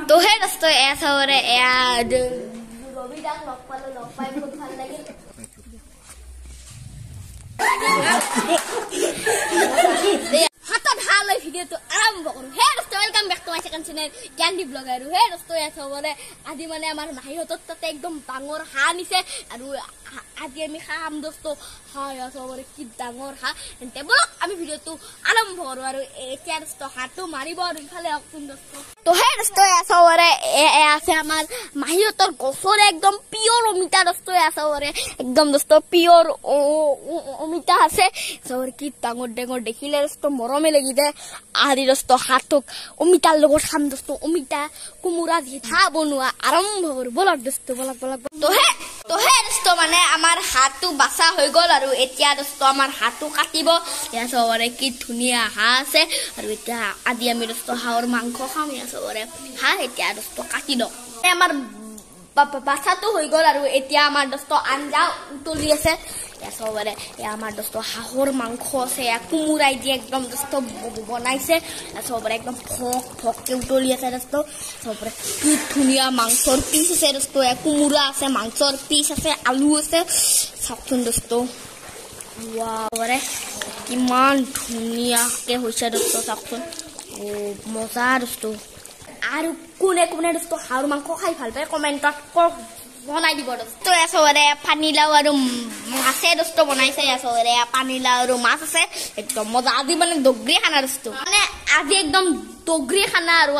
তো হে দোস্ত ऐसा हो रहा है यार रवि दास लग पाई बहुत ভাল লাগিল हाथ ढाल भिडियो तो आरंभ करू हे दोस्त welcome back to my second channel candy blogger हे दोस्त ऐसा हो रहा है आदि माने আমাৰ মাহিহতৰ তাতে একদম ডাঙৰ হা নিছে আৰু আজি আমি খাম দোস্ত হয় সবৰে কি ডাঙৰ হা এতে বলক আমি ভিডিওটো আৰম্ভ কৰো আৰু এতিয়া দোস্ত হাতটো মাৰিব আৰু ইফালে অকন দোস্ত তো হে দোস্ত ऐसा हो रहा है আছে আমাৰ মাহিহতৰ গছৰ একদম পিওর অমিতা দোস্ত ऐसा हो रहा है একদম দোস্ত পিওর অমিতা আছে সবৰে কি ডাঙৰ ডাঙৰ দেখিলে দোস্ত মৰমে লাগি যায় আৰি দোস্ত হাতক অমিতাৰ লগত খাম দোস্ত অমিতা কুমুৰা জিঠা বনোৱা আৰম্ভ কৰো বলক দোস্ত বলক তো হে দোস্ত মানে আমাৰ হাতটো বাছা হৈ গল আৰু এতিয়া দোস্ত আমাৰ হাতটো কাটিব ইয়া সবৰে কি ধুনিয়া হা আছে আৰু এতিয়া আদি আমি দোস্ত হাওৰ মাংস খাম ইয়া সবৰে হা এতিয়া দোস্ত কাটি দ আমাৰ বাছাটো হৈ গল আৰু এতিয়া আমাৰ দোস্ত আঞ্জা উতলি আছে ইয়া সবৰে ইয়া আমাৰ দোস্ত হাওৰ মাংস আছে ইয়া কুমুৰাই দি একদম দোস্ত বনাইছে ইয়া সবৰে একদম ফককে উতলি আছে দোস্ত সবৰে কি ধুনিয়া মাংসৰ পিস আছে দোস্ত ইয়া কুমুৰা আছে মাংসৰ পিস আছে আলু আছে চাকচোন দোস্ত ওয়াও ৰে কিমান ধুনিয়াকে হৈছে দোস্ত চাকচোন ও মজা দোস্ত আৰু কোনে কোনে দোস্ত হাওৰ মাংস খাই ভাল পায় কমেন্টত বনাই দিব দোস্ত এসবৰে পানীলাও আৰু মাছে দোস্ত বনাইছে এসবৰে পানীলাও আৰু মাছ আছে একদম মজা আজি মানে দগৰি খানা দোস্ত মানে আজি একদম দগৰি খানা আৰু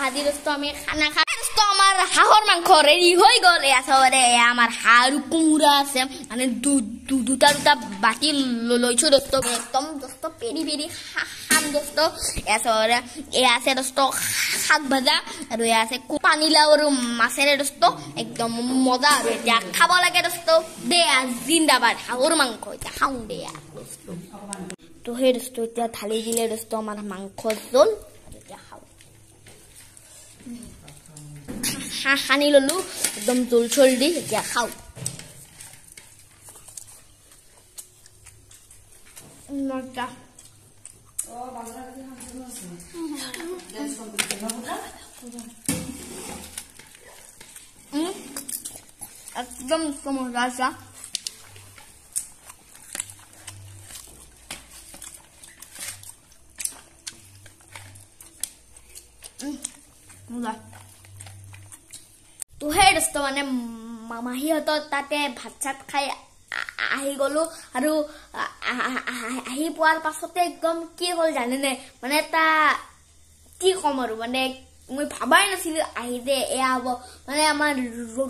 আজি দোস্ত আমি খানা খাই দোস্ত আমাৰ হাঁহৰ মাংস ৰেডি হৈ গল এসবৰে আমাৰ হাঁহ কুমুৰা আছে মানে দুটা বাটি লৈছো দোস্ত একদম দোস্ত পেৰি পেৰি খাম দোস্ত এসবৰে আছে দোস্ত শাক ভাজা আৰু আছে পানীলাও আৰু মাছেৰে দোস্ত একদম মজা আৰু এতিয়া খাব লাগে দোস্ত দে জিন্দাবাদ হাঁহৰ মাংস এতিয়া খাওঁ দে দোস্ত তো সেই দোস্ত এতিয়া ঢালি দিলে দোস্ত আমাৰ মাংস জোল এতিয়া খাওঁ সানি ললো একদম জোল চল দি এতিয়া খাওঁ মজা একদম মজা আছে মজা তো হে দোস্ত মানে মাহিহতৰ তাতে ভাত চাত খাই আহি গলো আৰু আহি পোৱাৰ পাছতে একদম কি হল জানেনে মানে এটা কি কম আৰু মানে মই ভাবাই নাছিলো আহি যে এয়া হব মানে আমাৰ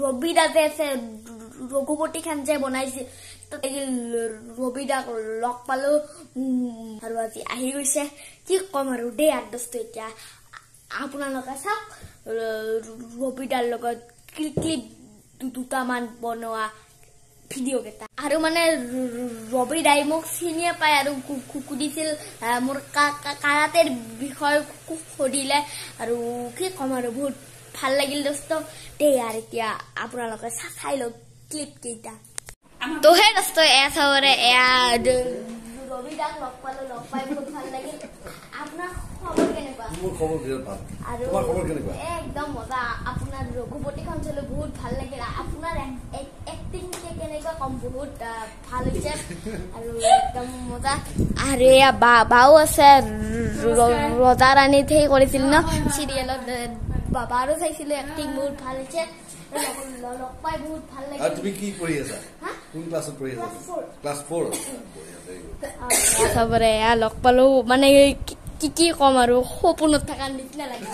ৰবি দাতে আছে ৰঘুপতি খান যে বনাইছে ৰবি দাক লগ পালো আৰু আজি আহি গৈছে কি কম আৰু দে দোস্ত এতিয়া আপোনালোকে চাওক ৰবি দাৰ লগত ক্লিপ দুটামান বনোৱা ভিডিও কেটা আৰু মানে ৰবি দাই মোক চিনিয়ে পায় আৰু কুকুদিছিল মোৰ কাৰাতেৰ বিষয় সুধিলে আৰু কি কম আৰু বহুত ভাল লাগিল দোস্ত দে আৰু এতিয়া আপোনালোকে চাই লওক ক্লিপ কেইটা তো হে দোস্ত ऐसा हो रहा है यार ৰবি দাক লগ পাই বহুত ভাল লাগিল আপোনাৰ খবৰ কেনেকুৱা মোৰ খবৰ বিৰাট ভাল আৰু তোমাৰ খবৰ কেনেকুৱা একদম মজা আপোনাৰ ৰঘুপতি খন চলে বহুত ভাল লাগিল আপোনাৰ এক্টিং কেনেকুৱা কম বহুত ভাল হৈছে আৰু একদম মজা আৰু এয়া বাও আছে ৰজা ৰাণী থৈ কৰিছিল ন সিৰিয়েলত বাবাৰো চাইছিলো এক্টিং বহুত ভাল হৈছে লগ পাই বহুত ভাল লাগিল আৰু তুমি কি কৰি আছা কোন ক্লাছত পঢ়ি আছা ক্লাছ 4 সবৰে লগ পালো মানে কি কম আৰু সপোনত থকা নিচিনা লাগে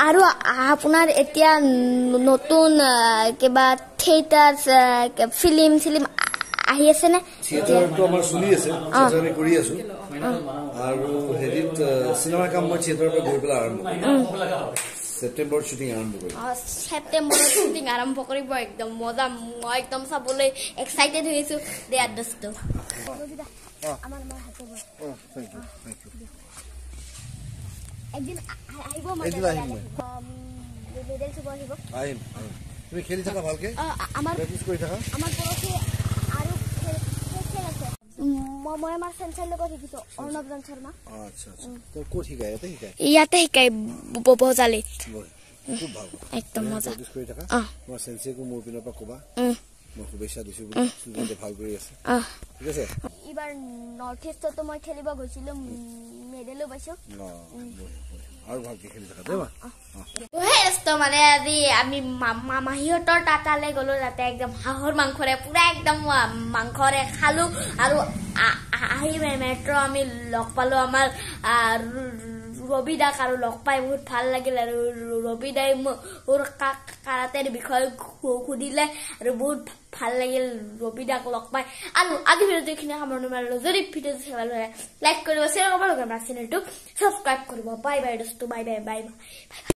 আৰু আপোনাৰ এতিয়া নতুন কিবা থিয়েটাৰ ফিল্ম আহি আছে নে থিয়েটাৰটো আমাৰ চলি আছে থিয়েটাৰে কৰি আছো আৰু হেৰিত সিনেমা কাম মই থিয়েটাৰৰ পৰা গৈ পেলাই আৰম্ভ সেপ্টেম্বৰ শুটিং আৰম্ভ কৰিম সেপ্টেম্বৰত শুটিং আৰম্ভ কৰিব একদম মজা মই একদম চাবলৈ এক্সাইটেড হৈ আছো দে দোস্ত আমাৰ মই হাতে থ্যাংক ইউ একদিন আহিব মই বেডেল সুব আহিব তুমি খেলি থাকা ভালকে আমাৰ প্ৰেক্টিছ কৰি থাকা আমাৰ পৰখে আৰু খেল আছে মই আমাৰ চেঞ্চাৰ লগত শিকিছো অৰ্ণৱ জান শৰ্মা আচ্ছা আচ্ছা তো ক'ত শিকায় ইয়াতে শিকাই বজালিত খুব ভাল একদম মজা কৰি থাকা মই চেঞ্চিকো মোৰ পিনৰ পৰা ক'বা মই শুভেচ্ছা দিছো সুন্দৰ ভাল কৰি আছে ঠিক আছে এবাৰ নৰ্থ ইষ্টতো মই খেলিব গৈছিলো মেডেলো পাইছো আৰু ভালকে খেলি থাকা দেবা মানে আজি আমি মামাহিহঁতৰ তাতালে গলো তাতে একদম হাঁহৰ মাংসৰে পুৰা একদম মাংসৰে খালো আৰু আহি মেট্ৰ আমি লগ পালো আমাৰ ৰবি দাক আৰু লগ পাই বহুত ভাল লাগিল আৰু ৰবি দাই মোৰ কাৰাটেৰ বিষয়ে সুধিলে আৰু বহুত ভাল লাগিল ৰবি দাক লগ পাই আৰু আজি ভিডিঅ'টো এইখিনি সামৰণি মাৰিলো যদি ভিডিঅ'টো ভাল লাগে লাইক কৰিব শ্বেয়াৰ কৰিব আমাৰ চেনেলটো সাবস্ক্ৰাইব কৰিব বাই বাই দোস্ত বাই বাই বাই